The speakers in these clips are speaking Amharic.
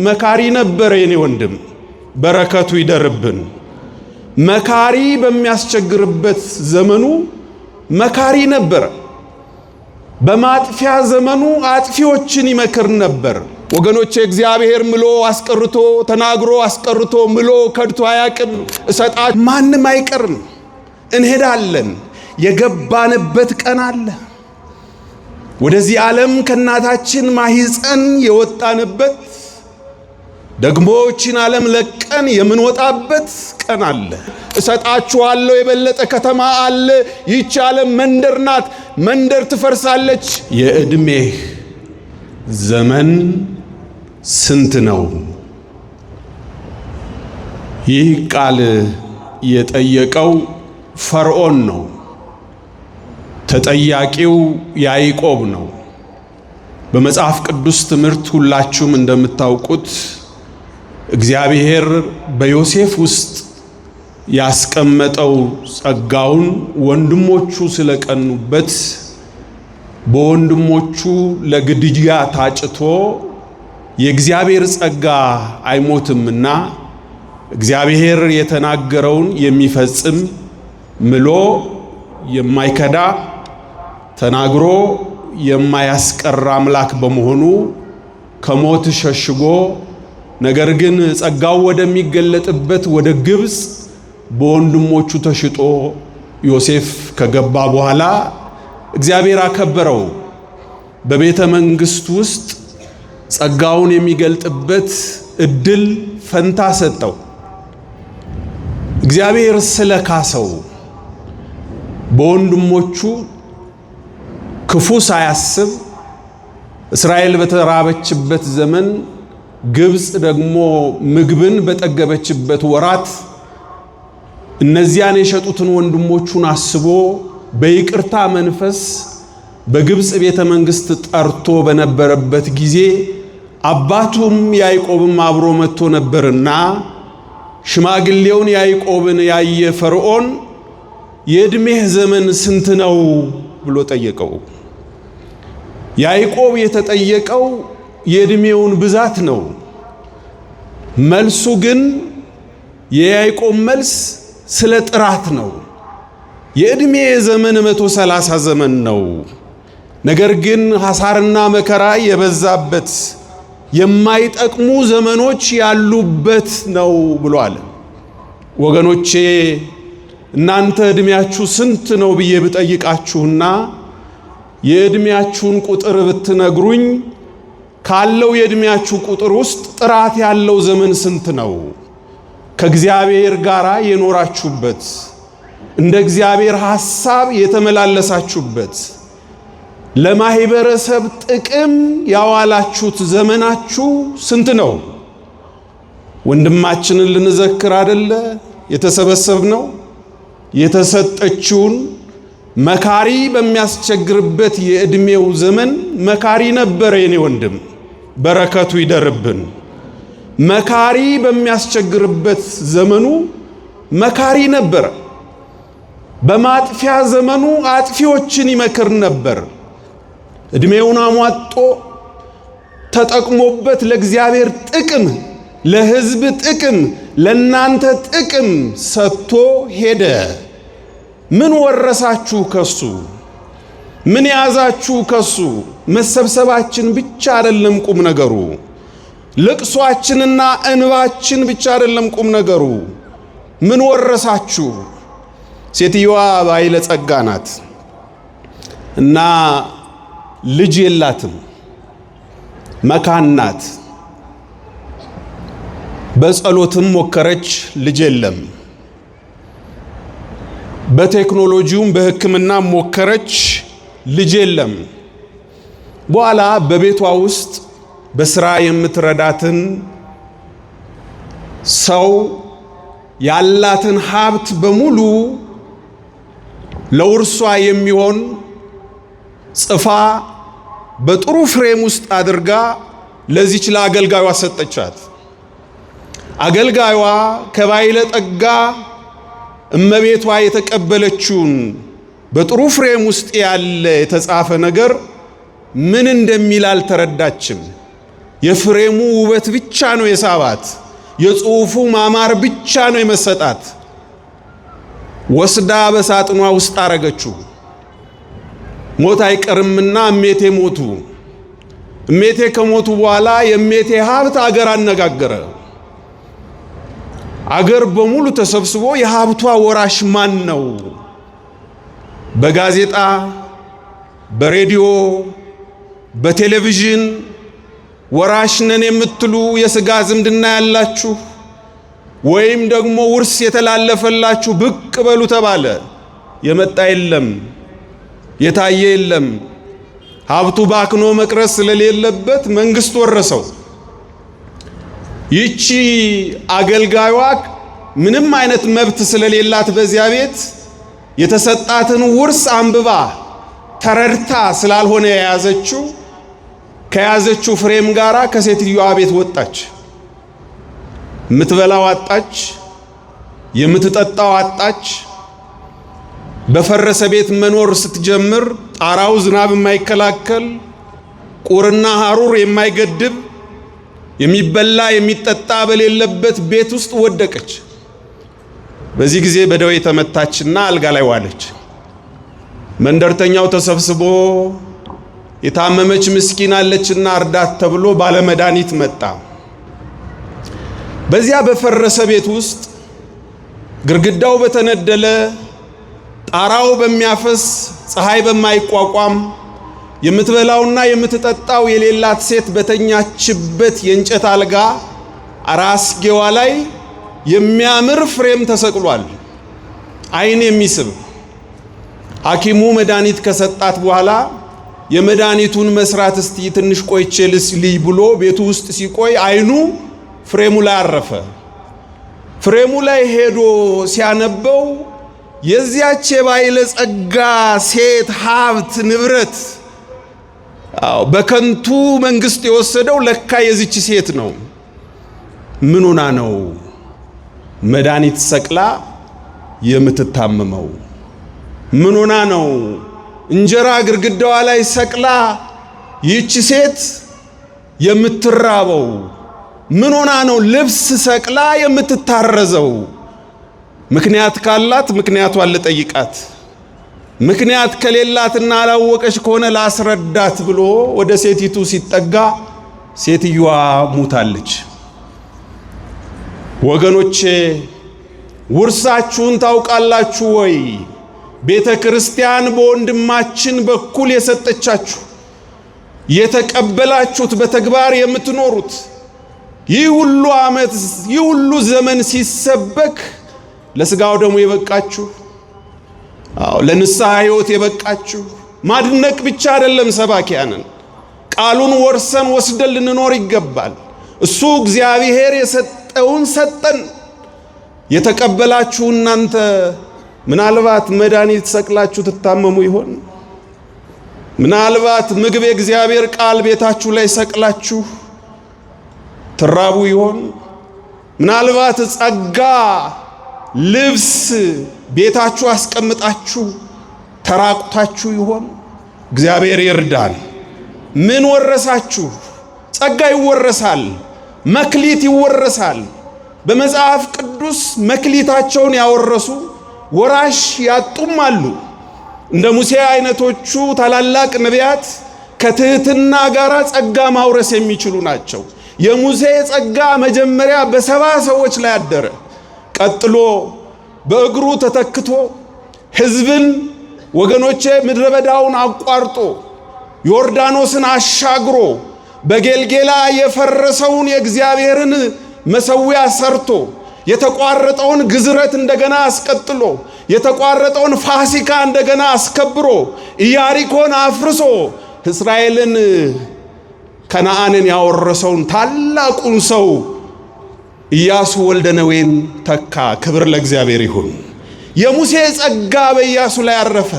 መካሪ ነበር የኔ ወንድም በረከቱ ይደርብን። መካሪ በሚያስቸግርበት ዘመኑ መካሪ ነበር። በማጥፊያ ዘመኑ አጥፊዎችን ይመክር ነበር። ወገኖቼ እግዚአብሔር ምሎ አስቀርቶ ተናግሮ አስቀርቶ ምሎ ከድቶ አያቅም። እሰጣት ማንም አይቀርም። እንሄዳለን። የገባንበት ቀን አለ። ወደዚህ ዓለም ከናታችን ማህፀን የወጣንበት ደግሞ እቺን ዓለም ለቀን የምንወጣበት ቀን አለ። እሰጣችኋለሁ የበለጠ ከተማ አለ። ይህች ዓለም መንደር ናት። መንደር ትፈርሳለች። የዕድሜህ ዘመን ስንት ነው? ይህ ቃል የጠየቀው ፈርዖን ነው። ተጠያቂው ያዕቆብ ነው። በመጽሐፍ ቅዱስ ትምህርት ሁላችሁም እንደምታውቁት እግዚአብሔር በዮሴፍ ውስጥ ያስቀመጠው ጸጋውን ወንድሞቹ ስለቀኑበት በወንድሞቹ ለግድያ ታጭቶ የእግዚአብሔር ጸጋ አይሞትምና እግዚአብሔር የተናገረውን የሚፈጽም ምሎ የማይከዳ ተናግሮ የማያስቀር አምላክ በመሆኑ ከሞት ሸሽጎ ነገር ግን ጸጋው ወደሚገለጥበት ወደ ግብጽ በወንድሞቹ ተሽጦ ዮሴፍ ከገባ በኋላ እግዚአብሔር አከበረው። በቤተ መንግስት ውስጥ ጸጋውን የሚገልጥበት እድል ፈንታ ሰጠው። እግዚአብሔር ስለካሰው በወንድሞቹ ክፉ ሳያስብ እስራኤል በተራበችበት ዘመን ግብጽ ደግሞ ምግብን በጠገበችበት ወራት እነዚያን የሸጡትን ወንድሞቹን አስቦ በይቅርታ መንፈስ በግብጽ ቤተ መንግስት ጠርቶ በነበረበት ጊዜ አባቱም ያዕቆብም አብሮ መጥቶ ነበርና ሽማግሌውን ያዕቆብን ያየ ፈርዖን የዕድሜህ ዘመን ስንት ነው ብሎ ጠየቀው። ያዕቆብ የተጠየቀው የዕድሜውን ብዛት ነው። መልሱ ግን የያዕቆብ መልስ ስለ ጥራት ነው። የዕድሜ ዘመን 130 ዘመን ነው። ነገር ግን ሐሳርና መከራ የበዛበት የማይጠቅሙ ዘመኖች ያሉበት ነው ብሏል። ወገኖቼ እናንተ ዕድሜያችሁ ስንት ነው ብዬ ብጠይቃችሁና የዕድሜያችሁን ቁጥር ብትነግሩኝ ካለው የዕድሜያችሁ ቁጥር ውስጥ ጥራት ያለው ዘመን ስንት ነው? ከእግዚአብሔር ጋር የኖራችሁበት እንደ እግዚአብሔር ሐሳብ የተመላለሳችሁበት ለማህበረሰብ ጥቅም ያዋላችሁት ዘመናችሁ ስንት ነው? ወንድማችንን ልንዘክር አይደለ የተሰበሰብነው? የተሰጠችውን መካሪ በሚያስቸግርበት የዕድሜው ዘመን መካሪ ነበር የኔ ወንድም በረከቱ ይደርብን። መካሪ በሚያስቸግርበት ዘመኑ መካሪ ነበር። በማጥፊያ ዘመኑ አጥፊዎችን ይመክር ነበር። ዕድሜውን አሟጦ ተጠቅሞበት ለእግዚአብሔር ጥቅም፣ ለሕዝብ ጥቅም፣ ለናንተ ጥቅም ሰጥቶ ሄደ። ምን ወረሳችሁ ከሱ? ምን ያዛችሁ ከሱ? መሰብሰባችን ብቻ አይደለም ቁም ነገሩ። ልቅሷችንና እንባችን ብቻ አይደለም ቁም ነገሩ። ምን ወረሳችሁ? ሴትየዋ ባይለ ጸጋ ናት እና ልጅ የላትም፣ መካን ናት። በጸሎትም ሞከረች፣ ልጅ የለም። በቴክኖሎጂውም በሕክምና ሞከረች፣ ልጅ የለም። በኋላ በቤቷ ውስጥ በስራ የምትረዳትን ሰው ያላትን ሀብት በሙሉ ለውርሷ የሚሆን ጽፋ በጥሩ ፍሬም ውስጥ አድርጋ ለዚች ለአገልጋዩዋ ሰጠቻት። አገልጋዩዋ ከባይለ ጠጋ እመቤቷ የተቀበለችውን በጥሩ ፍሬም ውስጥ ያለ የተጻፈ ነገር ምን እንደሚል አልተረዳችም። የፍሬሙ ውበት ብቻ ነው የሳባት፣ የጽሑፉ ማማር ብቻ ነው የመሰጣት። ወስዳ በሳጥኗ ውስጥ አረገችው። ሞት አይቀርምና እሜቴ ሞቱ። እሜቴ ከሞቱ በኋላ የእሜቴ ሀብት አገር አነጋገረ። አገር በሙሉ ተሰብስቦ የሀብቷ ወራሽ ማን ነው? በጋዜጣ፣ በሬዲዮ፣ በቴሌቪዥን ወራሽ ነን የምትሉ የሥጋ ዝምድና ያላችሁ ወይም ደግሞ ውርስ የተላለፈላችሁ ብቅ በሉ ተባለ። የመጣ የለም፣ የታየ የለም። ሀብቱ ባክኖ መቅረት ስለሌለበት መንግስት ወረሰው። ይቺ አገልጋዩዋ ምንም አይነት መብት ስለሌላት በዚያ ቤት የተሰጣትን ውርስ አንብባ ተረድታ ስላልሆነ ከያዘችው ፍሬም ጋራ ከሴትዮዋ ቤት ወጣች። የምትበላው አጣች፣ የምትጠጣው አጣች። በፈረሰ ቤት መኖር ስትጀምር ጣራው ዝናብ የማይከላከል ቁርና ሐሩር የማይገድብ የሚበላ የሚጠጣ በሌለበት ቤት ውስጥ ወደቀች። በዚህ ጊዜ በደዌ ተመታችና አልጋ ላይ ዋለች። መንደርተኛው ተሰብስቦ የታመመች ምስኪን አለችና እርዳት ተብሎ ባለመድኃኒት መጣ። በዚያ በፈረሰ ቤት ውስጥ ግድግዳው በተነደለ ጣራው በሚያፈስ ፀሐይ በማይቋቋም የምትበላውና የምትጠጣው የሌላት ሴት በተኛችበት የእንጨት አልጋ አራስጌዋ ላይ የሚያምር ፍሬም ተሰቅሏል፣ ዓይን የሚስብ። ሐኪሙ መድኃኒት ከሰጣት በኋላ የመድኃኒቱን መስራት እስቲ ትንሽ ቆይቼ ልይ ብሎ ቤቱ ውስጥ ሲቆይ ዓይኑ ፍሬሙ ላይ አረፈ። ፍሬሙ ላይ ሄዶ ሲያነበው የዚያች የባለጸጋ ሴት ሀብት ንብረት በከንቱ መንግስት የወሰደው ለካ የዚች ሴት ነው። ምን ሆና ነው መድኃኒት ሰቅላ የምትታመመው? ምን ሆና ነው እንጀራ ግድግዳዋ ላይ ሰቅላ ይህች ሴት የምትራበው? ምን ሆና ነው ልብስ ሰቅላ የምትታረዘው? ምክንያት ካላት ምክንያቷን ልጠይቃት፣ ምክንያት ከሌላትና አላወቀች ከሆነ ላስረዳት ብሎ ወደ ሴቲቱ ሲጠጋ ሴትዮዋ ሙታለች። ወገኖቼ ውርሳችሁን ታውቃላችሁ ወይ? ቤተ ክርስቲያን በወንድማችን በኩል የሰጠቻችሁ የተቀበላችሁት በተግባር የምትኖሩት ይህ ሁሉ ዓመት ይህ ሁሉ ዘመን ሲሰበክ ለስጋው ደግሞ የበቃችሁ ለንስሐ ሕይወት የበቃችሁ ማድነቅ ብቻ አይደለም። ሰባኪያንን ቃሉን ወርሰን ወስደን ልንኖር ይገባል። እሱ እግዚአብሔር የሰጠውን ሰጠን። የተቀበላችሁ እናንተ ምናልባት መድኃኒት ሰቅላችሁ ትታመሙ ይሆን? ምናልባት ምግብ የእግዚአብሔር ቃል ቤታችሁ ላይ ሰቅላችሁ ትራቡ ይሆን? ምናልባት ጸጋ ልብስ ቤታችሁ አስቀምጣችሁ ተራቁታችሁ ይሆን? እግዚአብሔር ይርዳን። ምን ወረሳችሁ? ጸጋ ይወረሳል፣ መክሊት ይወረሳል። በመጽሐፍ ቅዱስ መክሊታቸውን ያወረሱ ወራሽ ያጡም አሉ። እንደ ሙሴ አይነቶቹ ታላላቅ ነቢያት ከትህትና ጋር ጸጋ ማውረስ የሚችሉ ናቸው። የሙሴ ጸጋ መጀመሪያ በሰባ ሰዎች ላይ አደረ። ቀጥሎ በእግሩ ተተክቶ ሕዝብን ወገኖቼ ምድረ በዳውን አቋርጦ ዮርዳኖስን አሻግሮ በጌልጌላ የፈረሰውን የእግዚአብሔርን መሠዊያ ሰርቶ የተቋረጠውን ግዝረት እንደገና አስቀጥሎ የተቋረጠውን ፋሲካ እንደገና አስከብሮ ኢያሪኮን አፍርሶ እስራኤልን ከነዓንን ያወረሰውን ታላቁን ሰው ኢያሱ ወልደ ነዌን ተካ። ክብር ለእግዚአብሔር ይሁን። የሙሴ ጸጋ በኢያሱ ላይ አረፈ።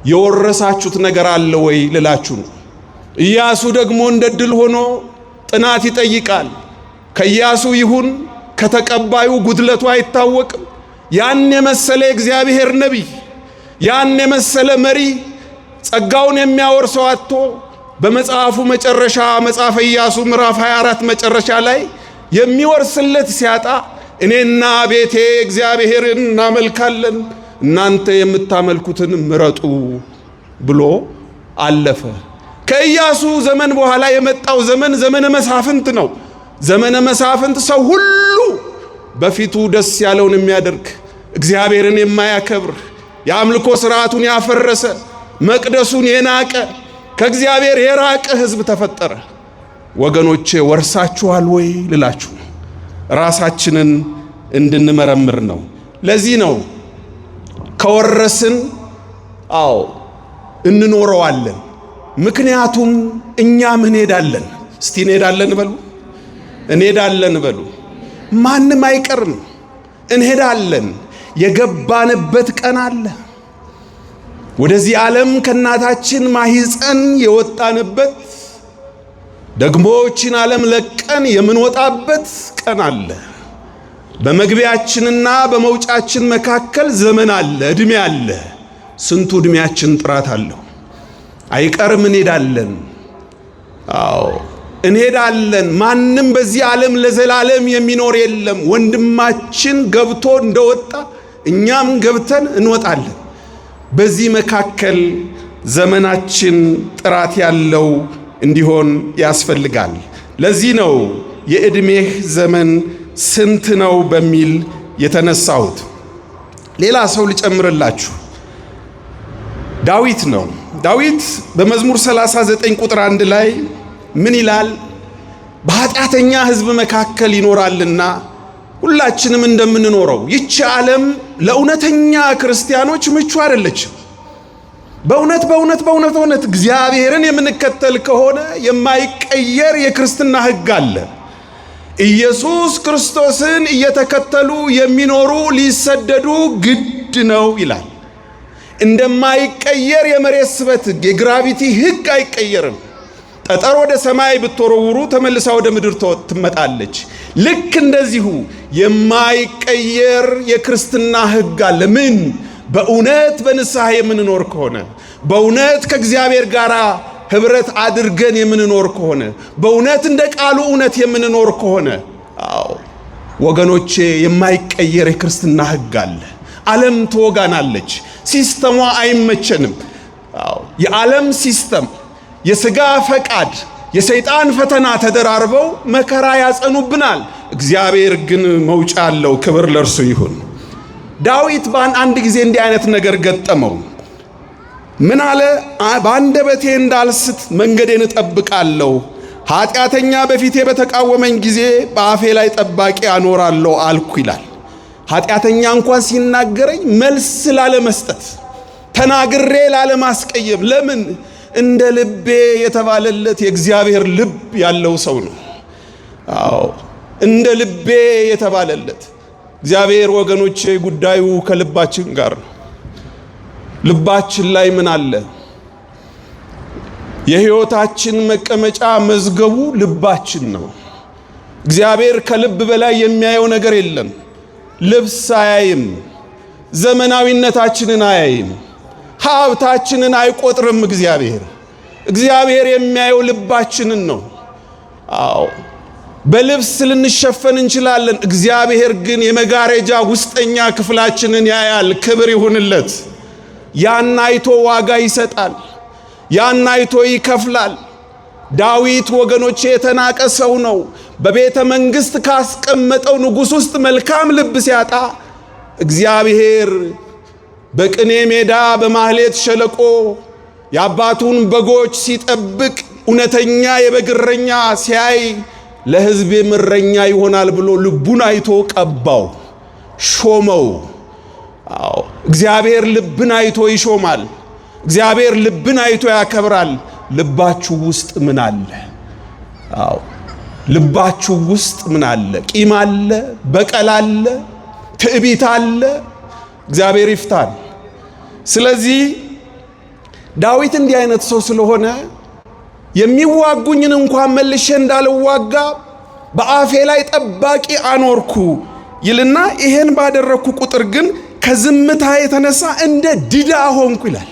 የወረሳችሁት ነገር አለ ወይ ልላችሁ ነው። ኢያሱ ደግሞ እንደ ድል ሆኖ ጥናት ይጠይቃል። ከኢያሱ ይሁን ከተቀባዩ ጉድለቱ አይታወቅም። ያን የመሰለ እግዚአብሔር ነቢይ፣ ያን የመሰለ መሪ ጸጋውን የሚያወርሰው አጥቶ በመጽሐፉ መጨረሻ መጽሐፈ ኢያሱ ምዕራፍ 24 መጨረሻ ላይ የሚወርስለት ሲያጣ እኔና ቤቴ እግዚአብሔርን እናመልካለን እናንተ የምታመልኩትን ምረጡ ብሎ አለፈ። ከኢያሱ ዘመን በኋላ የመጣው ዘመን ዘመነ መሳፍንት ነው። ዘመነ መሳፍንት ሰው ሁሉ በፊቱ ደስ ያለውን የሚያደርግ እግዚአብሔርን የማያከብር የአምልኮ ስርዓቱን ያፈረሰ መቅደሱን የናቀ ከእግዚአብሔር የራቀ ሕዝብ ተፈጠረ። ወገኖቼ ወርሳችኋል ወይ ልላችሁ ነው። ራሳችንን እንድንመረምር ነው። ለዚህ ነው ከወረስን እንኖረዋለን። ምክንያቱም እኛም እንሄዳለን። እስቲ እንሄዳለን በሉ፣ እንሄዳለን በሉ። ማንም አይቀርም፣ እንሄዳለን። የገባንበት ቀን አለ። ወደዚህ ዓለም ከእናታችን ማህፀን የወጣንበት ደግሞ ይህችን ዓለም ለቀን የምንወጣበት ቀን አለ። በመግቢያችንና በመውጫችን መካከል ዘመን አለ፣ እድሜ አለ። ስንቱ እድሜያችን ጥራት አለው። አይቀርም፣ እንሄዳለን። እንሄዳለን። ማንም በዚህ ዓለም ለዘላለም የሚኖር የለም። ወንድማችን ገብቶ እንደወጣ እኛም ገብተን እንወጣለን። በዚህ መካከል ዘመናችን ጥራት ያለው እንዲሆን ያስፈልጋል። ለዚህ ነው የዕድሜህ ዘመን ስንት ነው በሚል የተነሳሁት። ሌላ ሰው ልጨምርላችሁ። ዳዊት ነው። ዳዊት በመዝሙር 39 ቁጥር 1 ላይ ምን ይላል? በኃጢአተኛ ሕዝብ መካከል ይኖራልና ሁላችንም እንደምንኖረው ይህች ዓለም ለእውነተኛ ክርስቲያኖች ምቹ አይደለችም። በእውነት እግዚአብሔርን የምንከተል ከሆነ የማይቀየር የክርስትና ሕግ አለ። ኢየሱስ ክርስቶስን እየተከተሉ የሚኖሩ ሊሰደዱ ግድ ነው ይላል። እንደማይቀየር የመሬት ስበት ሕግ፣ የግራቪቲ ሕግ አይቀየርም። ጠጠር ወደ ሰማይ ብትወረውሩ ተመልሳ ወደ ምድር ትመጣለች። ልክ እንደዚሁ የማይቀየር የክርስትና ሕግ አለ። ምን? በእውነት በንስሐ የምንኖር ከሆነ፣ በእውነት ከእግዚአብሔር ጋር ህብረት አድርገን የምንኖር ከሆነ፣ በእውነት እንደ ቃሉ እውነት የምንኖር ከሆነ፣ ወገኖቼ የማይቀየር የክርስትና ሕግ አለ። ዓለም ትወጋናለች። ሲስተሟ አይመቸንም። የዓለም ሲስተም፣ የሥጋ ፈቃድ፣ የሰይጣን ፈተና ተደራርበው መከራ ያጸኑብናል። እግዚአብሔር ግን መውጫ አለው። ክብር ለእርሱ ይሁን። ዳዊት አንድ ጊዜ እንዲህ አይነት ነገር ገጠመው። ምን አለ? በአንደበቴ እንዳልስት መንገዴን እጠብቃለሁ። ኃጢአተኛ በፊቴ በተቃወመኝ ጊዜ በአፌ ላይ ጠባቂ አኖራለሁ አልኩ ይላል። ኃጢአተኛ እንኳን ሲናገረኝ መልስ ላለመስጠት፣ ተናግሬ ላለማስቀየም። ለምን? እንደ ልቤ የተባለለት የእግዚአብሔር ልብ ያለው ሰው ነው። እንደ ልቤ የተባለለት እግዚአብሔር። ወገኖቼ ጉዳዩ ከልባችን ጋር ነው። ልባችን ላይ ምን አለ? የሕይወታችን መቀመጫ መዝገቡ ልባችን ነው። እግዚአብሔር ከልብ በላይ የሚያየው ነገር የለም። ልብስ አያይም። ዘመናዊነታችንን አያይም። ሀብታችንን አይቆጥርም። እግዚአብሔር የሚያየው ልባችንን ነው። በልብስ ልንሸፈን እንችላለን። እግዚአብሔር ግን የመጋረጃ ውስጠኛ ክፍላችንን ያያል። ክብር ይሁንለት። ያን አይቶ ዋጋ ይሰጣል። ያን አይቶ ይከፍላል። ዳዊት ወገኖቼ የተናቀ ሰው ነው። በቤተ መንግሥት ካስቀመጠው ንጉሥ ውስጥ መልካም ልብ ሲያጣ እግዚአብሔር በቅኔ ሜዳ በማህሌት ሸለቆ የአባቱን በጎች ሲጠብቅ እውነተኛ የበግ እረኛ ሲያይ ለሕዝቤ እረኛ ይሆናል ብሎ ልቡን አይቶ ቀባው፣ ሾመው። እግዚአብሔር ልብን አይቶ ይሾማል። እግዚአብሔር ልብን አይቶ ያከብራል። ልባችሁ ውስጥ ምን አለ? ልባችሁ ውስጥ ምን አለ? ቂም አለ? በቀል አለ? ትዕቢት አለ? እግዚአብሔር ይፍታል። ስለዚህ ዳዊት እንዲህ አይነት ሰው ስለሆነ የሚዋጉኝን እንኳን መልሼ እንዳልዋጋ በአፌ ላይ ጠባቂ አኖርኩ ይልና ይሄን ባደረኩ ቁጥር ግን ከዝምታ የተነሳ እንደ ዲዳ ሆንኩ ይላል።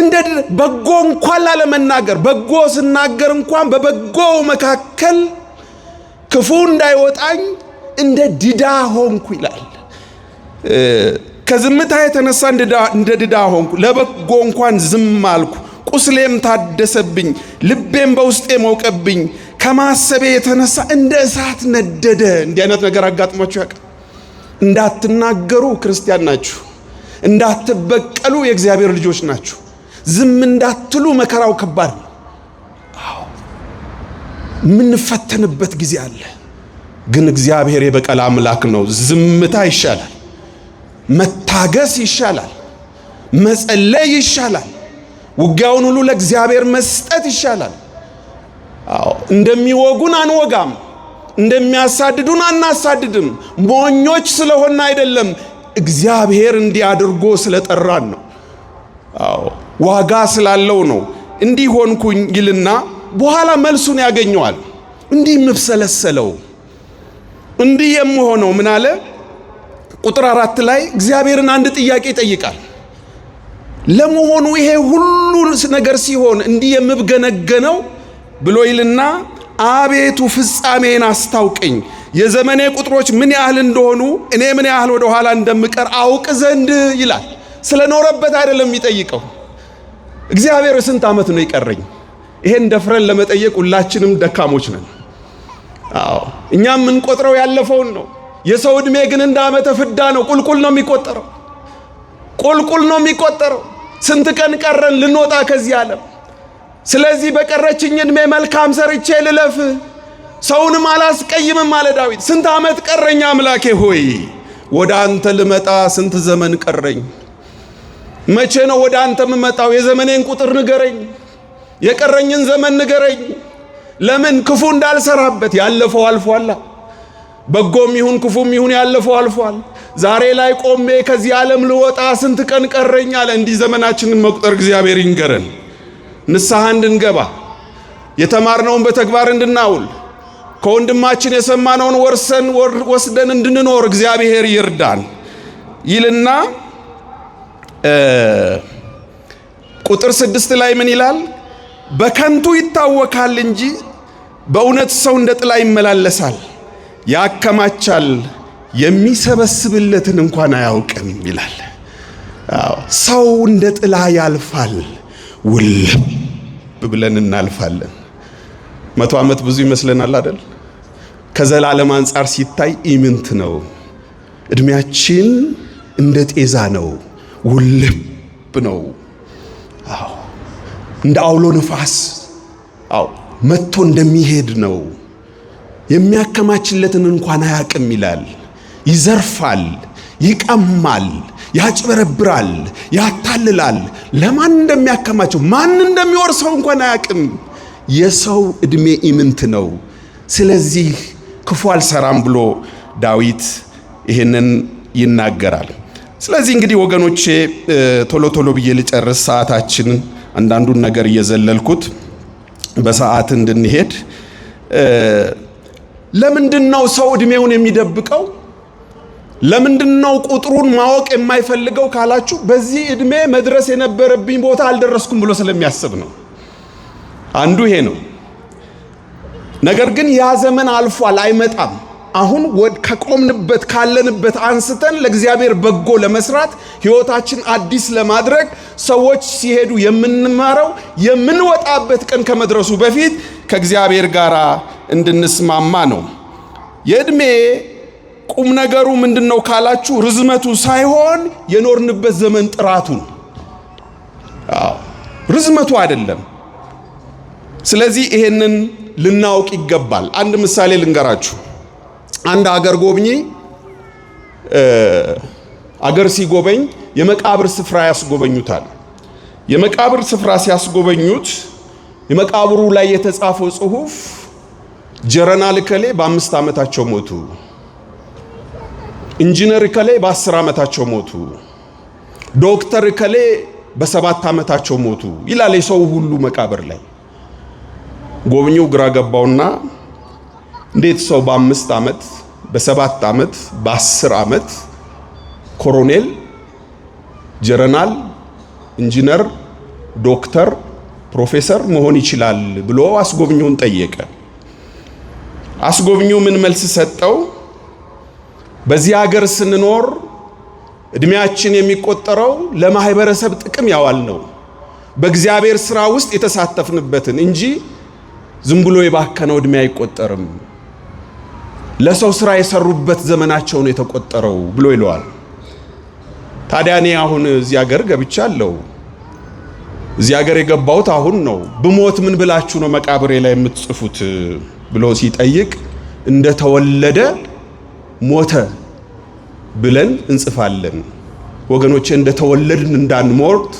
እንደ በጎ እንኳን ላለመናገር በጎ ስናገር እንኳን በበጎው መካከል ክፉ እንዳይወጣኝ እንደ ድዳ ሆንኩ ይላል። ከዝምታ የተነሳ እንደ ድዳ ሆንኩ፣ ለበጎ እንኳን ዝም አልኩ። ቁስሌም ታደሰብኝ፣ ልቤም በውስጤ ሞቀብኝ። ከማሰቤ የተነሳ እንደ እሳት ነደደ። እንዲህ አይነት ነገር አጋጥሟችሁ ያውቃል? እንዳትናገሩ ክርስቲያን ናችሁ፣ እንዳትበቀሉ የእግዚአብሔር ልጆች ናችሁ፣ ዝም እንዳትሉ መከራው ከባድ ነው። አዎ የምንፈተንበት ጊዜ አለ። ግን እግዚአብሔር የበቀል አምላክ ነው። ዝምታ ይሻላል፣ መታገስ ይሻላል፣ መጸለይ ይሻላል፣ ውጊያውን ሁሉ ለእግዚአብሔር መስጠት ይሻላል። አዎ እንደሚወጉን አንወጋም፣ እንደሚያሳድዱን አናሳድድም። ሞኞች ስለሆነ አይደለም፣ እግዚአብሔር እንዲያድርጎ ስለጠራን ነው። አዎ ዋጋ ስላለው ነው። እንዲህ ሆንኩኝ ይልና በኋላ መልሱን ያገኘዋል። እንዲህ ምብሰለሰለው እንዲህ የምሆነው ምን አለ? ቁጥር 4 ላይ እግዚአብሔርን አንድ ጥያቄ ይጠይቃል። ለመሆኑ ይሄ ሁሉ ነገር ሲሆን እንዲህ የምብገነገነው ብሎ ይልና አቤቱ ፍጻሜን አስታውቀኝ፣ የዘመኔ ቁጥሮች ምን ያህል እንደሆኑ እኔ ምን ያህል ወደ ኋላ እንደምቀር አውቅ ዘንድ ይላል። ስለኖረበት አይደለም የሚጠይቀው። እግዚአብሔር ስንት ዓመት ነው ይቀረኝ? ይሄን ደፍረን ለመጠየቅ ሁላችንም ደካሞች ነን። አዎ እኛም የምንቆጥረው ያለፈውን ነው። የሰው ዕድሜ ግን እንደ ዓመተ ፍዳ ነው። ቁልቁል ነው የሚቆጠረው፣ ቁልቁል ነው የሚቆጠረው። ስንት ቀን ቀረን ልንወጣ ከዚህ ዓለም? ስለዚህ በቀረችኝ ዕድሜ መልካም ሰርቼ ልለፍ፣ ሰውንም አላስቀይምም አለ ዳዊት። ስንት ዓመት ቀረኝ አምላኬ ሆይ? ወደ አንተ ልመጣ ስንት ዘመን ቀረኝ? መቼ ነው ወደ አንተ የምመጣው? የዘመኔን ቁጥር ንገረኝ፣ የቀረኝን ዘመን ንገረኝ። ለምን ክፉ እንዳልሰራበት። ያለፈው አልፏል። በጎም ይሁን ክፉም ይሁን ያለፈው አልፏል። ዛሬ ላይ ቆሜ ከዚህ ዓለም ልወጣ ስንት ቀን ቀረኝ አለ። እንዲህ ዘመናችንን መቁጠር እግዚአብሔር ይንገረን። ንስሐ እንድንገባ፣ የተማርነውን በተግባር እንድናውል፣ ከወንድማችን የሰማነውን ወስደን እንድንኖር እግዚአብሔር ይርዳን ይልና ቁጥር 6 ላይ ምን ይላል? በከንቱ ይታወካል እንጂ በእውነት ሰው እንደ ጥላ ይመላለሳል፣ ያከማቻል የሚሰበስብለትን እንኳን አያውቅም ይላል። ሰው እንደ ጥላ ያልፋል፣ ውልብ ብለን እናልፋለን። 100 ዓመት ብዙ ይመስለናል አይደል? ከዘላለም አንጻር ሲታይ ኢምንት ነው። እድሜያችን እንደ ጤዛ ነው፣ ውልብ ነው። አዎ እንደ አውሎ ነፋስ መጥቶ እንደሚሄድ ነው። የሚያከማችለትን እንኳን አያውቅም ይላል። ይዘርፋል፣ ይቀማል፣ ያጭበረብራል፣ ያታልላል። ለማን እንደሚያከማቸው ማን እንደሚወርሰው እንኳን አያውቅም። የሰው ዕድሜ ኢምንት ነው። ስለዚህ ክፉ አልሰራም ብሎ ዳዊት ይህንን ይናገራል። ስለዚህ እንግዲህ ወገኖቼ ቶሎ ቶሎ ብዬ ልጨርስ፣ ሰዓታችንን አንዳንዱን ነገር እየዘለልኩት በሰዓት እንድንሄድ። ለምንድነው ሰው ዕድሜውን የሚደብቀው? ለምንድነው ቁጥሩን ማወቅ የማይፈልገው ካላችሁ፣ በዚህ ዕድሜ መድረስ የነበረብኝ ቦታ አልደረስኩም ብሎ ስለሚያስብ ነው። አንዱ ይሄ ነው። ነገር ግን ያ ዘመን አልፏል፣ አይመጣም። አሁን ከቆምንበት ካለንበት አንስተን ለእግዚአብሔር በጎ ለመስራት ሕይወታችን አዲስ ለማድረግ ሰዎች ሲሄዱ የምንማረው የምንወጣበት ቀን ከመድረሱ በፊት ከእግዚአብሔር ጋር እንድንስማማ ነው። የዕድሜ ቁም ነገሩ ምንድነው ካላችሁ፣ ርዝመቱ ሳይሆን የኖርንበት ዘመን ጥራቱን፣ ርዝመቱ አይደለም። ስለዚህ ይሄንን ልናውቅ ይገባል። አንድ ምሳሌ ልንገራችሁ። አንድ አገር ጎብኚ አገር ሲጎበኝ የመቃብር ስፍራ ያስጎበኙታል። የመቃብር ስፍራ ሲያስጎበኙት የመቃብሩ ላይ የተጻፈው ጽሑፍ ጀነራል እከሌ በ5 ዓመታቸው ሞቱ፣ ኢንጂነር እከሌ በ10 ዓመታቸው ሞቱ፣ ዶክተር እከሌ በ7 ዓመታቸው ሞቱ ይላል የሰው ሁሉ መቃብር ላይ። ጎብኚው ግራ ገባውና እንዴት ሰው በ5 ዓመት በ7 ዓመት በ10 ዓመት ኮሎኔል፣ ጀነራል፣ ኢንጂነር፣ ዶክተር፣ ፕሮፌሰር መሆን ይችላል ብሎ አስጎብኚውን ጠየቀ። አስጎብኚው ምን መልስ ሰጠው? በዚህ ሀገር ስንኖር እድሜያችን የሚቆጠረው ለማህበረሰብ ጥቅም ያዋል ነው፣ በእግዚአብሔር ሥራ ውስጥ የተሳተፍንበትን እንጂ ዝም ብሎ የባከነው እድሜ አይቆጠርም። ለሰው ሥራ የሰሩበት ዘመናቸው ነው የተቆጠረው ብሎ ይለዋል። ታዲያ እኔ አሁን እዚህ ሀገር ገብቻለሁ። እዚህ ሀገር የገባሁት አሁን ነው። ብሞት ምን ብላችሁ ነው መቃብሬ ላይ የምትጽፉት ብሎ ሲጠይቅ እንደተወለደ ሞተ ብለን እንጽፋለን። ወገኖቼ እንደተወለድን እንዳንሞት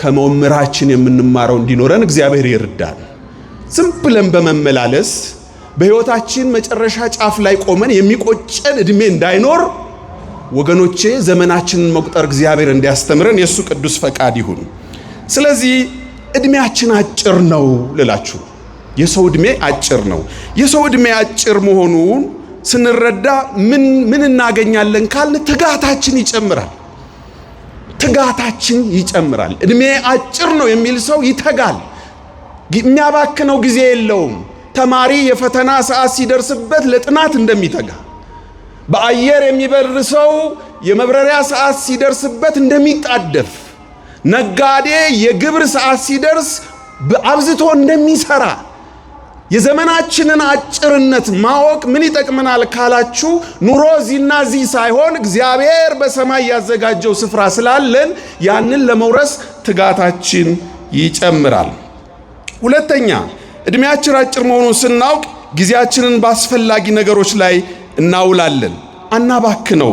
ከመምህራችን የምንማረው እንዲኖረን እግዚአብሔር ይርዳን። ዝም ብለን በመመላለስ በሕይወታችን መጨረሻ ጫፍ ላይ ቆመን የሚቆጨን እድሜ እንዳይኖር ወገኖቼ ዘመናችንን መቁጠር እግዚአብሔር እንዲያስተምረን የሱ ቅዱስ ፈቃድ ይሁን። ስለዚህ እድሜያችን አጭር ነው ልላችሁ፣ የሰው እድሜ አጭር ነው። የሰው እድሜ አጭር መሆኑን ስንረዳ ምን እናገኛለን ካልን ትጋታችን ይጨምራል። ትጋታችን ይጨምራል። እድሜ አጭር ነው የሚል ሰው ይተጋል። የሚያባክነው ጊዜ የለውም። ተማሪ የፈተና ሰዓት ሲደርስበት ለጥናት እንደሚተጋ፣ በአየር የሚበር ሰው የመብረሪያ ሰዓት ሲደርስበት እንደሚጣደፍ፣ ነጋዴ የግብር ሰዓት ሲደርስ አብዝቶ እንደሚሰራ፣ የዘመናችንን አጭርነት ማወቅ ምን ይጠቅመናል ካላችሁ፣ ኑሮ እዚህና እዚህ ሳይሆን እግዚአብሔር በሰማይ ያዘጋጀው ስፍራ ስላለን ያንን ለመውረስ ትጋታችን ይጨምራል። ሁለተኛ፣ እድሜያችን አጭር መሆኑን ስናውቅ ጊዜያችንን በአስፈላጊ ነገሮች ላይ እናውላለን፣ አናባክነው።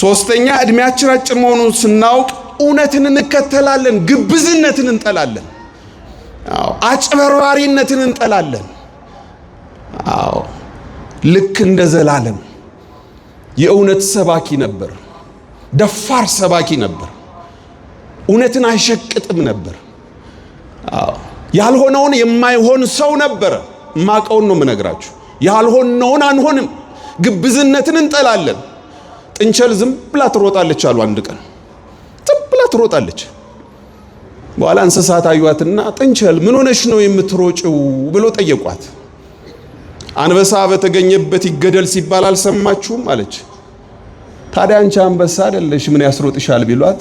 ሶስተኛ፣ እድሜያችን አጭር መሆኑን ስናውቅ እውነትን እንከተላለን፣ ግብዝነትን እንጠላለን። አጭበርባሪነትን እንጠላለን። ልክ እንደ ዘላለም የእውነት ሰባኪ ነበር፣ ደፋር ሰባኪ ነበር፣ እውነትን አይሸቅጥም ነበር። ያልሆነውን የማይሆን ሰው ነበር። ማቀውን ነው የምነግራችሁ። ያልሆነውን አንሆንም። ግብዝነትን እንጠላለን። ጥንቸል ዝም ብላ ትሮጣለች አሉ። አንድ ቀን ዝም ብላ ትሮጣለች። በኋላ እንስሳት አዩአትና ጥንቸል ምን ሆነሽ ነው የምትሮጪው ብሎ ጠየቋት። አንበሳ በተገኘበት ይገደል ሲባል አልሰማችሁም አለች። ታዲያ አንቺ አንበሳ አይደለሽ ምን ያስሮጥሻል ቢሏት፣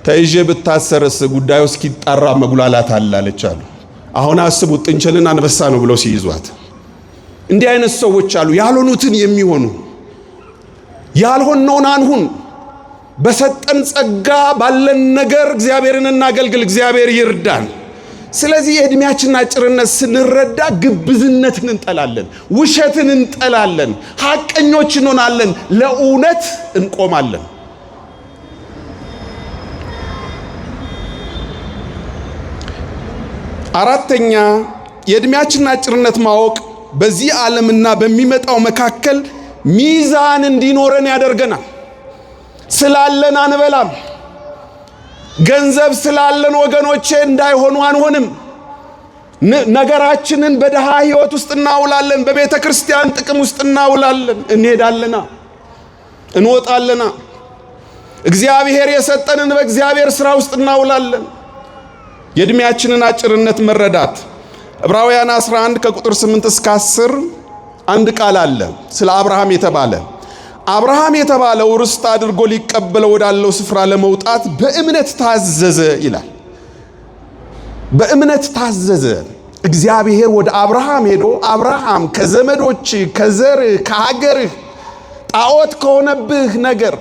ተይዤ ብታሰርስ ጉዳዩ እስኪጣራ መጉላላት አላለች አሉ። አሁን አስቡት ጥንቸልን አንበሳ ነው ብለው ሲይዟት። እንዲህ አይነት ሰዎች አሉ፣ ያልሆኑትን የሚሆኑ። ያልሆነውን አንሁን። በሰጠን ጸጋ ባለን ነገር እግዚአብሔርን እናገልግል። እግዚአብሔር ይርዳን። ስለዚህ የእድሜያችንን አጭርነት ስንረዳ ግብዝነትን እንጠላለን፣ ውሸትን እንጠላለን፣ ሐቀኞች እንሆናለን፣ ለእውነት እንቆማለን። አራተኛ፣ የእድሜያችንን አጭርነት ማወቅ በዚህ ዓለምና በሚመጣው መካከል ሚዛን እንዲኖረን ያደርገናል። ስላለን አንበላም። ገንዘብ ስላለን ወገኖቼ እንዳይሆኑ አንሆንም። ነገራችንን በደሃ ሕይወት ውስጥ እናውላለን፣ በቤተ ክርስቲያን ጥቅም ውስጥ እናውላለን። እንሄዳለና እንወጣለና እግዚአብሔር የሰጠንን በእግዚአብሔር ሥራ ውስጥ እናውላለን። የእድሜያችንን አጭርነት መረዳት ዕብራውያን 11 ከቁጥር 8 እስከ 10 አንድ ቃል አለ ስለ አብርሃም የተባለ። አብርሃም የተባለው ርስት አድርጎ ሊቀበለው ወዳለው ስፍራ ለመውጣት በእምነት ታዘዘ ይላል። በእምነት ታዘዘ። እግዚአብሔር ወደ አብርሃም ሄዶ አብርሃም ከዘመዶች፣ ከዘርህ፣ ከሀገርህ፣ ጣዖት ከሆነብህ ነገር፣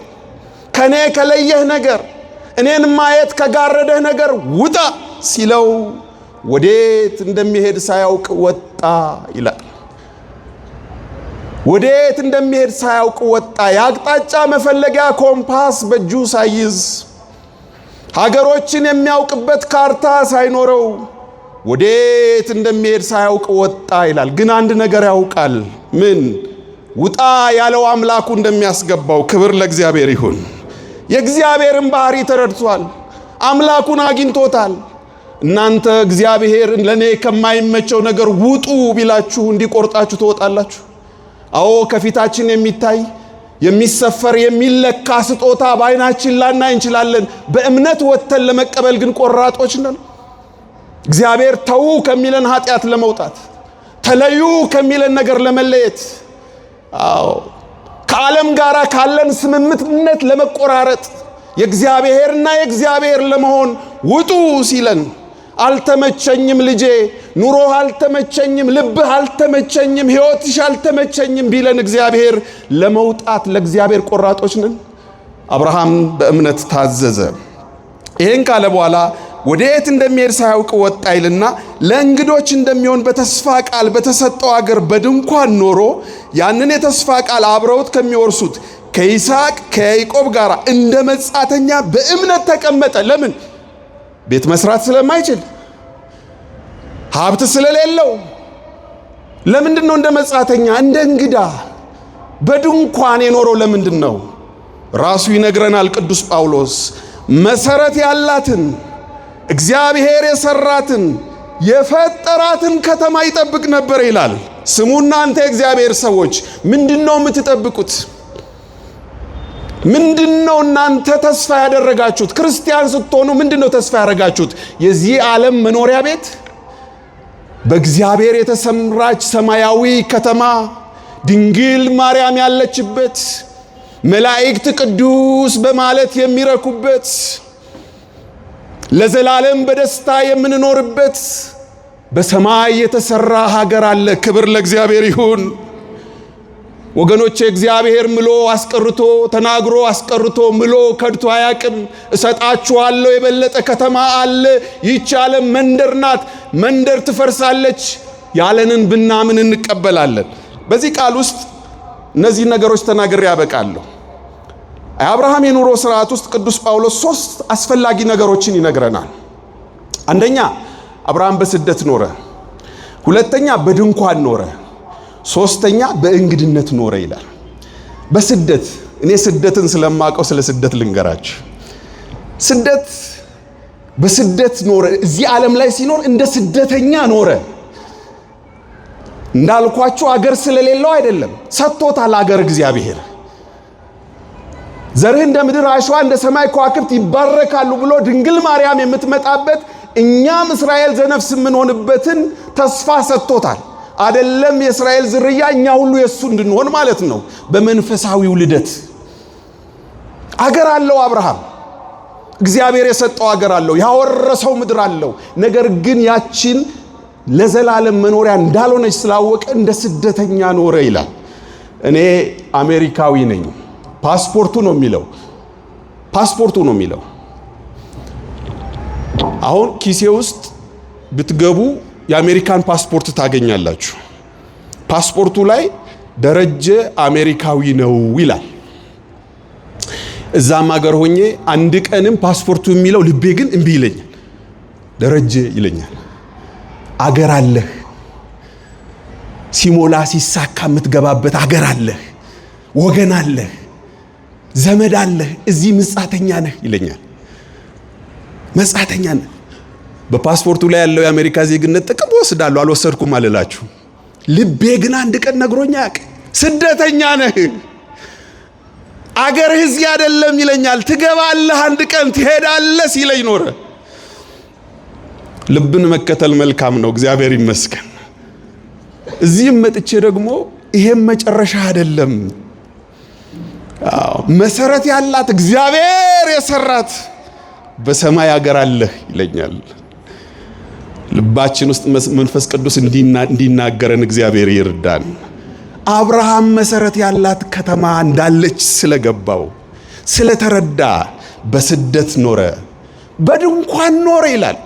ከኔ ከለየህ ነገር፣ እኔን ማየት ከጋረደህ ነገር ውጣ ሲለው ወዴት እንደሚሄድ ሳያውቅ ወጣ ይላል። ወዴት እንደሚሄድ ሳያውቅ ወጣ። የአቅጣጫ መፈለጊያ ኮምፓስ በእጁ ሳይዝ፣ ሀገሮችን የሚያውቅበት ካርታ ሳይኖረው ወዴት እንደሚሄድ ሳያውቅ ወጣ ይላል። ግን አንድ ነገር ያውቃል። ምን? ውጣ ያለው አምላኩ እንደሚያስገባው። ክብር ለእግዚአብሔር ይሁን። የእግዚአብሔርን ባህሪ ተረድቷል። አምላኩን አግኝቶታል። እናንተ እግዚአብሔር ለኔ ከማይመቸው ነገር ውጡ ቢላችሁ እንዲቆርጣችሁ ትወጣላችሁ? አዎ፣ ከፊታችን የሚታይ የሚሰፈር የሚለካ ስጦታ በዓይናችን ላናይ እንችላለን። በእምነት ወጥተን ለመቀበል ግን ቆራጦች ነን። እግዚአብሔር ተው ከሚለን ኃጢአት ለመውጣት፣ ተለዩ ከሚለን ነገር ለመለየት፣ ከዓለም ጋር ካለን ስምምነት ለመቆራረጥ፣ የእግዚአብሔርና የእግዚአብሔር ለመሆን ውጡ ሲለን አልተመቸኝም ልጄ፣ ኑሮህ አልተመቸኝም፣ ልብህ አልተመቸኝም፣ ሕይወትሽ አልተመቸኝም ቢለን እግዚአብሔር ለመውጣት ለእግዚአብሔር ቆራጦች ነን። አብርሃም በእምነት ታዘዘ። ይህን ካለ በኋላ ወዴት እንደሚሄድ ሳያውቅ ወጣ ይልና ለእንግዶች እንደሚሆን በተስፋ ቃል በተሰጠው አገር በድንኳን ኖሮ ያንን የተስፋ ቃል አብረውት ከሚወርሱት ከይስሐቅ ከያዕቆብ ጋር እንደ መጻተኛ በእምነት ተቀመጠ። ለምን? ቤት መስራት ስለማይችል፣ ሀብት ስለሌለው። ለምንድን ነው እንደ መጻተኛ እንደ እንግዳ በድንኳን የኖረው? ለምንድን ነው? ራሱ ይነግረናል ቅዱስ ጳውሎስ። መሰረት ያላትን እግዚአብሔር የሰራትን የፈጠራትን ከተማ ይጠብቅ ነበር ይላል። ስሙ እናንተ የእግዚአብሔር ሰዎች ምንድነው የምትጠብቁት? ምንድነው እናንተ ተስፋ ያደረጋችሁት? ክርስቲያን ስትሆኑ ምንድነው ተስፋ ያደረጋችሁት? የዚህ ዓለም መኖሪያ ቤት? በእግዚአብሔር የተሰራች ሰማያዊ ከተማ ድንግል ማርያም ያለችበት፣ መላእክት ቅዱስ በማለት የሚረኩበት፣ ለዘላለም በደስታ የምንኖርበት በሰማይ የተሰራ ሀገር አለ። ክብር ለእግዚአብሔር ይሁን። ወገኖቼ እግዚአብሔር ምሎ አስቀርቶ ተናግሮ አስቀርቶ ምሎ ከድቶ አያቅም። እሰጣችኋለሁ የበለጠ ከተማ አለ። ይህች ዓለም መንደር ናት። መንደር ትፈርሳለች። ያለንን ብናምን እንቀበላለን። በዚህ ቃል ውስጥ እነዚህ ነገሮች ተናግሬ ያበቃለሁ። የአብርሃም የኑሮ ስርዓት ውስጥ ቅዱስ ጳውሎስ 3 አስፈላጊ ነገሮችን ይነግረናል። አንደኛ አብርሃም በስደት ኖረ። ሁለተኛ በድንኳን ኖረ። ሶስተኛ በእንግድነት ኖረ ይላል። በስደት እኔ ስደትን ስለማቀው ስለ ስደት ልንገራችሁ። በስደት ኖረ። እዚህ ዓለም ላይ ሲኖር እንደ ስደተኛ ኖረ። እንዳልኳችሁ አገር ስለሌለው አይደለም፣ ሰጥቶታል አገር እግዚአብሔር። ዘርህ እንደ ምድር አሸዋ እንደ ሰማይ ከዋክብት ይባረካሉ ብሎ ድንግል ማርያም የምትመጣበት እኛም እስራኤል ዘነፍስ የምንሆንበትን ተስፋ ሰጥቶታል። አይደለም የእስራኤል ዝርያ እኛ ሁሉ የሱ እንድንሆን ማለት ነው። በመንፈሳዊው ልደት አገር አለው አብርሃም። እግዚአብሔር የሰጠው አገር አለው፣ ያወረሰው ምድር አለው። ነገር ግን ያችን ለዘላለም መኖሪያ እንዳልሆነች ስላወቀ እንደ ስደተኛ ኖረ ይላል። እኔ አሜሪካዊ ነኝ። ፓስፖርቱ ነው የሚለው። አሁን ኪሴ ውስጥ ብትገቡ የአሜሪካን ፓስፖርት ታገኛላችሁ። ፓስፖርቱ ላይ ደረጀ አሜሪካዊ ነው ይላል። እዛም ሀገር ሆኜ አንድ ቀንም ፓስፖርቱ የሚለው ልቤ ግን እምቢ ይለኛል። ደረጀ ይለኛል። አገር አለህ፣ ሲሞላ ሲሳካ የምትገባበት አገር አለህ፣ ወገን አለህ፣ ዘመድ አለህ፣ እዚህ መጻተኛ ነህ ይለኛል። መጻተኛ ነህ። በፓስፖርቱ ላይ ያለው የአሜሪካ ዜግነት ጥቅም ወስዳለሁ አልወሰድኩም አልላችሁ። ልቤ ግን አንድ ቀን ነግሮኛ ያውቅ። ስደተኛ ነህ፣ አገርህ እዚህ አይደለም ይለኛል። ትገባለህ፣ አንድ ቀን ትሄዳለህ ሲለኝ ኖረ። ልብን መከተል መልካም ነው፣ እግዚአብሔር ይመስገን። እዚህም መጥቼ ደግሞ ይሄም መጨረሻ አይደለም፣ መሰረት ያላት እግዚአብሔር የሰራት በሰማይ አገር አለህ ይለኛል። ልባችን ውስጥ መንፈስ ቅዱስ እንዲናገረን እግዚአብሔር ይርዳን። አብርሃም መሰረት ያላት ከተማ እንዳለች ስለገባው ስለተረዳ በስደት ኖረ፣ በድንኳን ኖረ ይላል።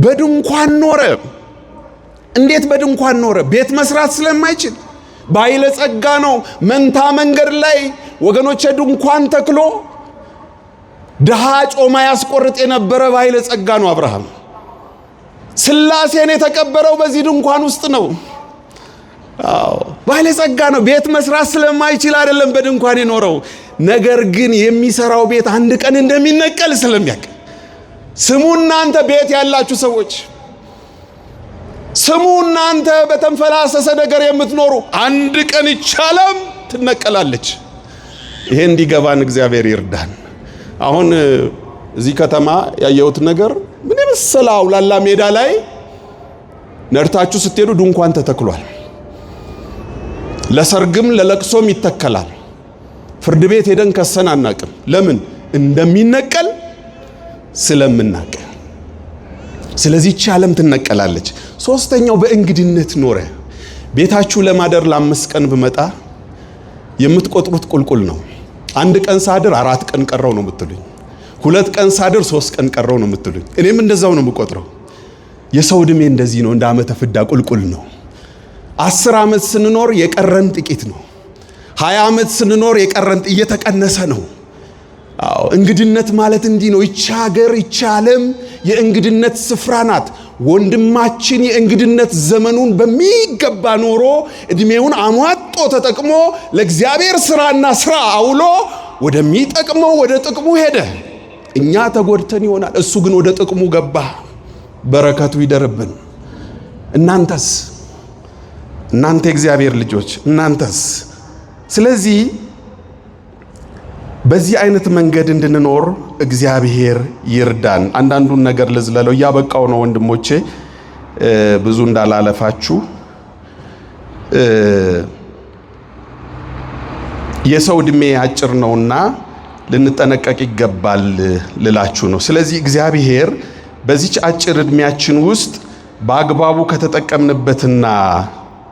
በድንኳን ኖረ። እንዴት በድንኳን ኖረ? ቤት መስራት ስለማይችል ባይለ ጸጋ ነው። መንታ መንገድ ላይ ወገኖቼ ድንኳን ተክሎ ድሃ ጮማ ያስቆርጥ የነበረ ባይለ ጸጋ ነው አብርሃም። ስላሴን የተቀበረው በዚህ ድንኳን ውስጥ ነው። ባይለ ጸጋ ነው። ቤት መስራት ስለማይችል አይደለም በድንኳን የኖረው። ነገር ግን የሚሰራው ቤት አንድ ቀን እንደሚነቀል ስለሚያውቅ፣ ስሙ እናንተ ቤት ያላችሁ ሰዎች፣ ስሙ እናንተ በተንፈላሰሰ ነገር የምትኖሩ፣ አንድ ቀን ይቻለም ትነቀላለች። ይሄ እንዲገባን እግዚአብሔር ይርዳን። አሁን እዚህ ከተማ ያየሁት ነገር ምን የመሰለ አውላላ ሜዳ ላይ ነርታችሁ ስትሄዱ ድንኳን ተተክሏል። ለሰርግም ለለቅሶም ይተከላል። ፍርድ ቤት ሄደን ከሰን አናቅም። ለምን? እንደሚነቀል ስለምናቅ። ስለዚህ ይህች ዓለም ትነቀላለች። ሶስተኛው በእንግድነት ኖረ። ቤታችሁ ለማደር ለ5 ቀን ብመጣ የምትቆጥሩት ቁልቁል ነው። 1 ቀን ሳድር 4 ቀን ቀረው ነው የምትሉኝ። 2 ቀን ሳድር 3 ቀን ቀረው ነው የምትሉኝ። እኔም እንደዛው ነው የምቆጥረው። የሰው ዕድሜ እንደዚህ ነው፣ እንደ ዓመተ ፍዳ ቁልቁል ነው። 10 ዓመት ስንኖር የቀረን ጥቂት ነው። 20 ዓመት ስንኖር የቀረን እየተቀነሰ ነው። አዎ እንግድነት ማለት እንዲህ ነው። ይህች ሀገር ይህች ዓለም የእንግድነት ስፍራ ናት። ወንድማችን የእንግድነት ዘመኑን በሚገባ ኖሮ እድሜውን አሟጦ ተጠቅሞ ለእግዚአብሔር ስራና ስራ አውሎ ወደሚጠቅመው ወደ ጥቅሙ ሄደ። እኛ ተጎድተን ይሆናል፣ እሱ ግን ወደ ጥቅሙ ገባ። በረከቱ ይደርብን። እናንተስ? እናንተ የእግዚአብሔር ልጆች እናንተስ? ስለዚህ በዚህ አይነት መንገድ እንድንኖር እግዚአብሔር ይርዳን። አንዳንዱን ነገር ልዝለለው፣ እያበቃው ነው ወንድሞቼ፣ ብዙ እንዳላለፋችሁ። የሰው ዕድሜ አጭር ነውና ልንጠነቀቅ ይገባል ልላችሁ ነው። ስለዚህ እግዚአብሔር በዚች አጭር ዕድሜያችን ውስጥ በአግባቡ ከተጠቀምንበትና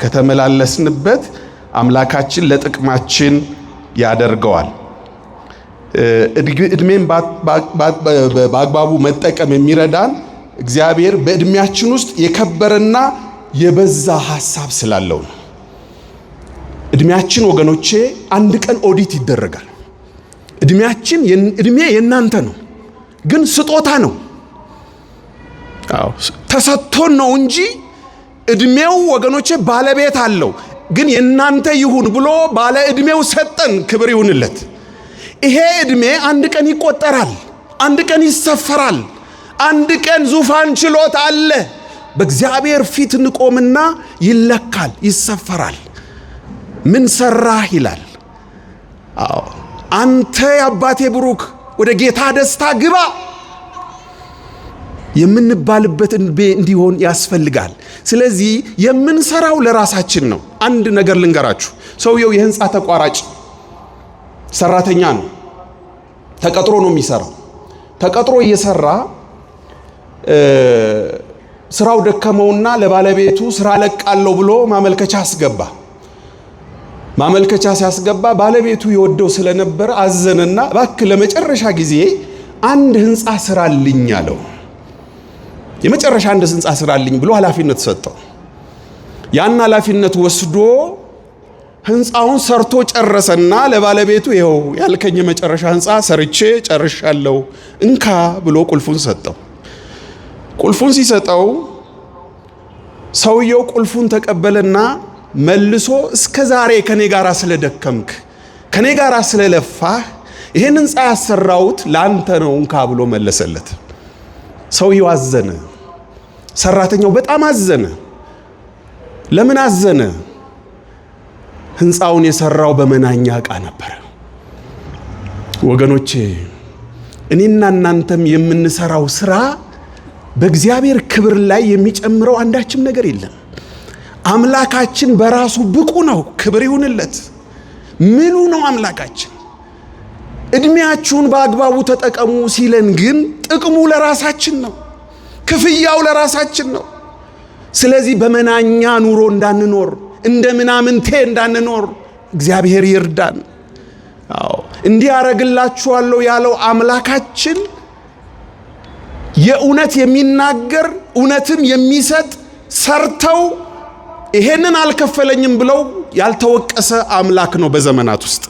ከተመላለስንበት አምላካችን ለጥቅማችን ያደርገዋል። ዕድሜን በአግባቡ መጠቀም የሚረዳን እግዚአብሔር በዕድሜያችን ውስጥ የከበረና የበዛ ሐሳብ ስላለው ነው። ዕድሜያችን ወገኖቼ አንድ ቀን ኦዲት ይደረጋል። ዕድሜ የእናንተ ነው፣ ግን ስጦታ ነው። ተሰጥቶን ነው እንጂ ዕድሜው ወገኖቼ ባለቤት አለው። ግን የእናንተ ይሁን ብሎ ባለ ዕድሜው ሰጠን፣ ክብር ይሁንለት። ይሄ ዕድሜ አንድ ቀን ይቆጠራል፣ አንድ ቀን ይሰፈራል፣ አንድ ቀን ዙፋን ችሎት አለ። በእግዚአብሔር ፊት እንቆምና ይለካል፣ ይሰፈራል። ምን ሰራህ ይላል። አዎ አንተ የአባቴ ብሩክ ወደ ጌታ ደስታ ግባ የምንባልበት እንዲሆን ያስፈልጋል። ስለዚህ የምንሰራው ለራሳችን ነው። አንድ ነገር ልንገራችሁ። ሰውየው የህንፃ ተቋራጭ ሰራተኛ ነው። ተቀጥሮ ነው የሚሰራው። ተቀጥሮ እየሰራ ስራው ደከመውና ለባለቤቱ ስራ ለቃለሁ ብሎ ማመልከቻ አስገባ። ማመልከቻ ሲያስገባ ባለቤቱ ይወደው ስለነበር አዘነና እባክህ ለመጨረሻ ጊዜ አንድ ህንፃ ስራልኝ አለው። የመጨረሻ አንድ ህንፃ ስራልኝ ብሎ ኃላፊነት ሰጠው። ያን ኃላፊነት ወስዶ ህንፃውን ሰርቶ ጨረሰና ለባለቤቱ ይኸው ያልከኝ የመጨረሻ ህንፃ ሰርቼ ጨርሻለሁ እንካ ብሎ ቁልፉን ሰጠው። ቁልፉን ሲሰጠው ሰውየው ቁልፉን ተቀበለና መልሶ እስከ ዛሬ ከኔ ጋር ስለደከምክ ከኔ ጋር ስለለፋህ ይሄን ህንፃ ያሰራሁት ላንተ ነው እንካ ብሎ መለሰለት። ሰውየው አዘነ። ሰራተኛው በጣም አዘነ። ለምን አዘነ? ህንፃውን የሰራው በመናኛ ዕቃ ነበር። ወገኖቼ እኔና እናንተም የምንሰራው ስራ በእግዚአብሔር ክብር ላይ የሚጨምረው አንዳችም ነገር የለም። አምላካችን በራሱ ብቁ ነው፣ ክብር ይሁንለት። ምሉ ነው አምላካችን። እድሜያችሁን በአግባቡ ተጠቀሙ ሲለን ግን ጥቅሙ ለራሳችን ነው፣ ክፍያው ለራሳችን ነው። ስለዚህ በመናኛ ኑሮ እንዳንኖር፣ እንደ ምናምንቴ እንዳንኖር እግዚአብሔር ይርዳን። አዎ እንዲህ ያረግላችኋለሁ ያለው አምላካችን የእውነት የሚናገር እውነትም የሚሰጥ ሰርተው ይሄንን አልከፈለኝም ብለው ያልተወቀሰ አምላክ ነው። በዘመናት ውስጥ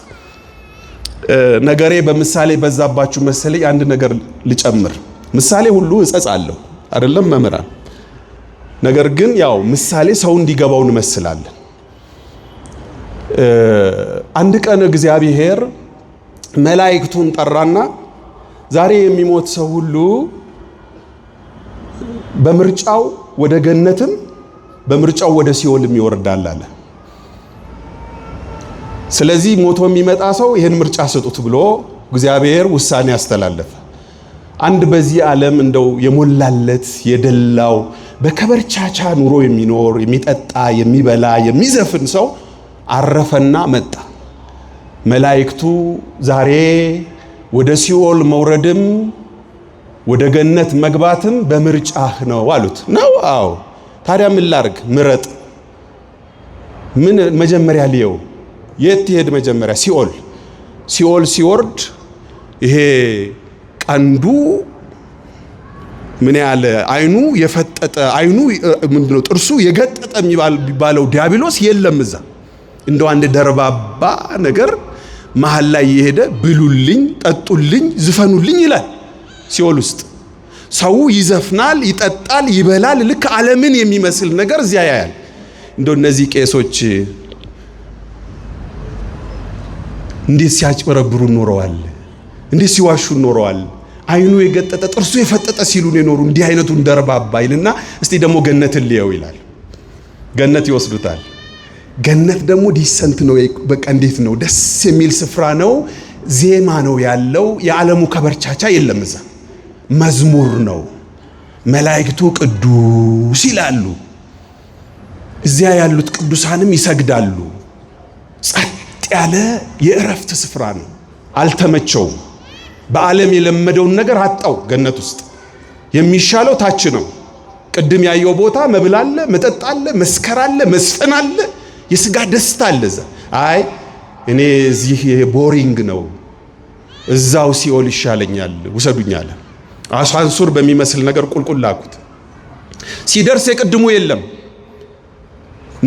ነገሬ በምሳሌ በዛባችሁ መሰለኝ አንድ ነገር ልጨምር። ምሳሌ ሁሉ እጸጽ አለው አይደለም መምህራን? ነገር ግን ያው ምሳሌ ሰው እንዲገባው እንመስላለን። አንድ ቀን እግዚአብሔር መላእክቱን ጠራና ዛሬ የሚሞት ሰው ሁሉ በምርጫው ወደ ገነትም በምርጫው ወደ ሲኦልም ይወርዳል አለ። ስለዚህ ሞቶ የሚመጣ ሰው ይህን ምርጫ ስጡት ብሎ እግዚአብሔር ውሳኔ ያስተላለፈ። አንድ በዚህ ዓለም እንደው የሞላለት የደላው በከበርቻቻ ኑሮ የሚኖር የሚጠጣ የሚበላ የሚዘፍን ሰው አረፈና መጣ። መላእክቱ ዛሬ ወደ ሲኦል መውረድም ወደ ገነት መግባትም በምርጫህ ነው አሉት። ነው? አዎ። ታዲያ ምን ላርግ? ምረጥ። ምን መጀመሪያ ሊየው? የት ይሄድ? መጀመሪያ ሲኦል ሲወርድ ይሄ ቀንዱ ምን ያለ አይኑ የፈጠጠ አይኑ ምንድነው ጥርሱ የገጠጠ የሚባለው ዲያብሎስ የለም እዛ። እንደው አንድ ደርባባ ነገር መሃል ላይ የሄደ ብሉልኝ፣ ጠጡልኝ፣ ዝፈኑልኝ ይላል። ሲኦል ውስጥ ሰው ይዘፍናል፣ ይጠጣል፣ ይበላል። ልክ ዓለምን የሚመስል ነገር እዚያ ያያል። እንደው እነዚህ ቄሶች እንዴት ሲያጭበረብሩ ኖረዋል፣ እንዴት ሲዋሹ ኖረዋል። አይኑ የገጠጠ ጥርሱ የፈጠጠ ሲሉን የኖሩ እንዲህ አይነቱን ደርባባ ይልና እስቲ ደግሞ ገነትን ልየው ይላል። ገነት ይወስዱታል። ገነት ደግሞ ዲሰንት ነው። በቃ እንዴት ነው ደስ የሚል ስፍራ ነው። ዜማ ነው ያለው። የዓለሙ ከበርቻቻ የለም እዛ። መዝሙር ነው። መላእክቱ ቅዱስ ይላሉ። እዚያ ያሉት ቅዱሳንም ይሰግዳሉ። ጸጥ ያለ የእረፍት ስፍራ ነው። አልተመቸውም። በዓለም የለመደውን ነገር አጣው። ገነት ውስጥ የሚሻለው ታች ነው። ቅድም ያየው ቦታ መብል አለ፣ መጠጥ አለ፣ መስከር አለ፣ መስፈን አለ፣ የሥጋ ደስታ አለ እዛ። አይ እኔ እዚህ ቦሪንግ ነው፣ እዛው ሲኦል ይሻለኛል፣ ውሰዱኝ አለ። አሳንሱር በሚመስል ነገር ቁልቁል ላኩት። ሲደርስ የቅድሙ የለም።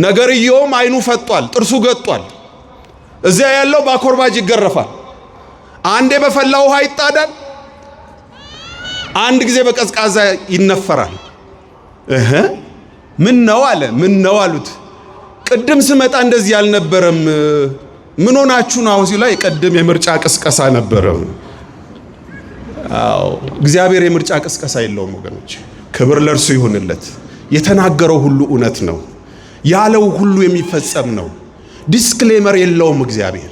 ነገርየውም አይኑ ፈጧል፣ ጥርሱ ገጧል። እዚያ ያለው በአኮርባጅ ይገረፋል። አንዴ በፈላ ውሃ ይጣዳል፣ አንድ ጊዜ በቀዝቃዛ ይነፈራል። ምን ነው አለ። ምን ነው አሉት። ቅድም ስመጣ እንደዚህ አልነበረም፣ ምን ሆናችሁ ነው ሲሉ ቅድም የምርጫ ቅስቀሳ ነበረ። አዎ እግዚአብሔር የምርጫ ቅስቀሳ የለውም ወገኖች። ክብር ለእርሱ ይሁንለት። የተናገረው ሁሉ እውነት ነው፣ ያለው ሁሉ የሚፈጸም ነው። ዲስክሌመር የለውም እግዚአብሔር።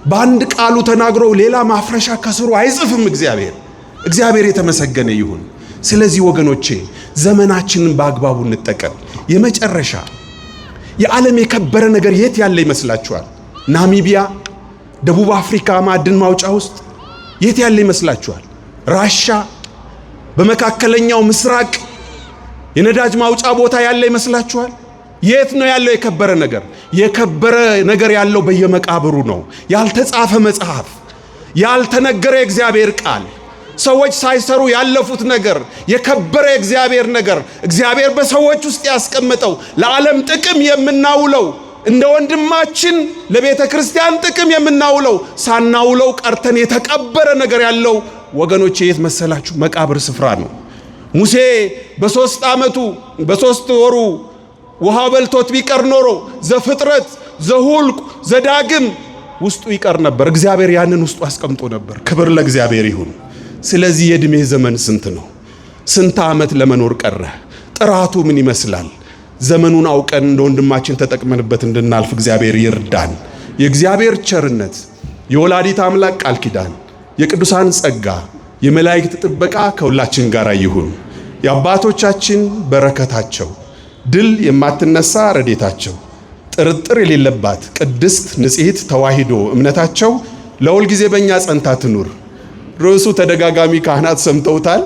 በአንድ ቃሉ ተናግሮ ሌላ ማፍረሻ ከስሩ አይጽፍም እግዚአብሔር የተመሰገነ ይሁን። ስለዚህ ወገኖቼ ዘመናችንን በአግባቡ እንጠቀም። የመጨረሻ የዓለም የከበረ ነገር የት ያለ ይመስላችኋል? ናሚቢያ፣ ደቡብ አፍሪካ ማዕድን ማውጫ ውስጥ የት ያለ ይመስላችኋል? ራሻ፣ በመካከለኛው ምስራቅ የነዳጅ ማውጫ ቦታ ያለ ይመስላችኋል? የት ነው ያለው የከበረ ነገር? የከበረ ነገር ያለው በየመቃብሩ ነው። ያልተጻፈ መጽሐፍ፣ ያልተነገረ የእግዚአብሔር ቃል፣ ሰዎች ሳይሰሩ ያለፉት ነገር፣ የከበረ የእግዚአብሔር ነገር፣ እግዚአብሔር በሰዎች ውስጥ ያስቀመጠው ለዓለም ጥቅም የምናውለው እንደ ወንድማችን ለቤተ ክርስቲያን ጥቅም የምናውለው ሳናውለው ቀርተን የተቀበረ ነገር ያለው ወገኖቼ የት መሰላችሁ? መቃብር ስፍራ ነው። ሙሴ በ3 ዓመቱ በ3 ወሩ ውሃ በልቶት ቢቀር ኖሮ ዘፍጥረት፣ ዘሁልቁ፣ ዘዳግም ውስጡ ይቀር ነበር። እግዚአብሔር ያንን ውስጡ አስቀምጦ ነበር። ክብር ለእግዚአብሔር ይሁን። ስለዚህ የዕድሜ ዘመን ስንት ነው? ስንት ዓመት ለመኖር ቀረ? ጥራቱ ምን ይመስላል? ዘመኑን አውቀን እንደ ወንድማችን ተጠቅመንበት እንድናልፍ እግዚአብሔር ይርዳን። የእግዚአብሔር ቸርነት፣ የወላዲት አምላክ ቃል ኪዳን፣ የቅዱሳን ጸጋ፣ የመላእክት ጥበቃ ከሁላችን ጋር ይሁን። የአባቶቻችን በረከታቸው፣ ድል የማትነሳ ረዴታቸው፣ ጥርጥር የሌለባት ቅድስት ንጽሕት ተዋሂዶ እምነታቸው ለሁል ጊዜ በእኛ ጸንታ ትኑር። ርዕሱ ተደጋጋሚ ካህናት ሰምተውታል።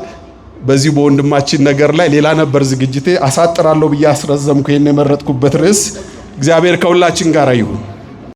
በዚህ በወንድማችን ነገር ላይ ሌላ ነበር ዝግጅቴ፣ አሳጥራለሁ ብዬ አስረዘምኩ። ይሄን የመረጥኩበት ርዕስ እግዚአብሔር ከሁላችን ጋር ይሁን።